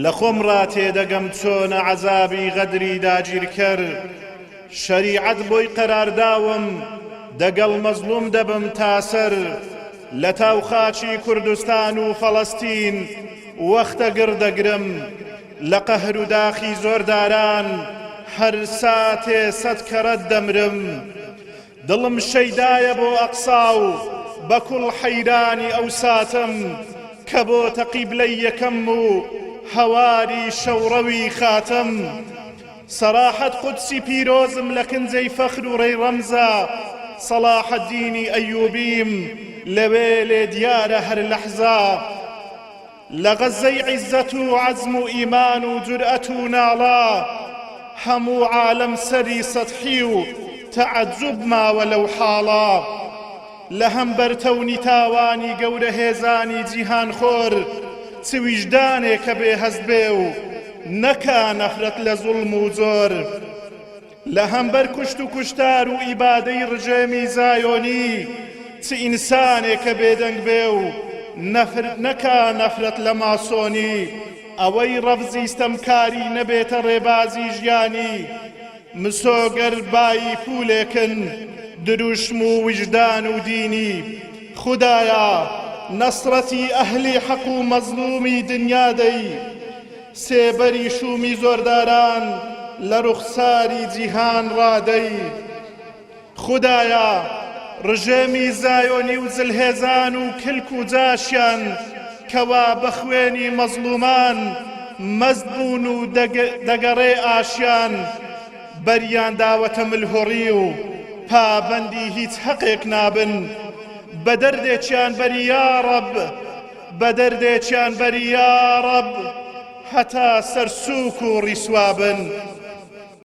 لخۆم ڕاتێدەگەم چۆنە عەزابی غەدری داگیرکەر شەریعەت بۆی قەرارداوم دەگەڵ مەزلوم دەبم تاسەر لە تاو خاچی کوردستان و فەڵەستین وەختە گردەگرم لە قەهر و داخی زۆرداران هەر ساتێ سەد کەرەت دەمرم دڵم شەیدایە بۆ ئەقسا و بەکوڵ حەیرانی ئەو ساتم کە بۆتە قیبلەی یەکەم و هەواری شەوڕەوی خاتم سەراحەت قودسی پیرۆزم لە کنجەی فەخر و ڕێی ڕەمزە صلاح الدینی ئەیوبیم لەوێ لێ دیارە هەر لەحزە لە غەزەی عیزەت و عەزم و ئیمان و جورئەت و ناڵە هەموو عالەم سەری سەتحی و تەعەجوب ماوە لەو حاڵە لە هەمبەرتەونی تاوانی گەورە هێزانی جیهان خۆر چ ویژدانێکە بێهەست بێ و نەکا نەفرەت لە زوڵم و زۆر لە هەمبەر کوشت و کوشتار و ئیبادەی ڕژێمی زایۆنی چ ئینسانێکە بێدەنگ بێ و نەکا نەفرەت لە ماسۆنی ئەوەی ڕەفزی ستەمکاری نەبێتە ڕێبازی ژیانی مسۆگەر بایی پولێکن دروشم و وجدان و دینی خودایە نەسرەتی ئەهلی حەق و مەزلومی دنیادەی سێبەری شومی زۆرداران لە ڕوخساری جیهان ڕادەی خودایە ڕژێمی زایۆنی و جلهێزان و کلک و جاشیان کەوا بە خوێنی مەزلومان مەست بوون و دەگەڕێ ئاشیان بەریان داوەتە ملهوڕی و پابەندی هیچ حەقێک نابن بە دەردێکیان بەری یا ڕەب بە دەردێکیان بەری یا ڕەب هەتا سەرسووک و ڕیسوابن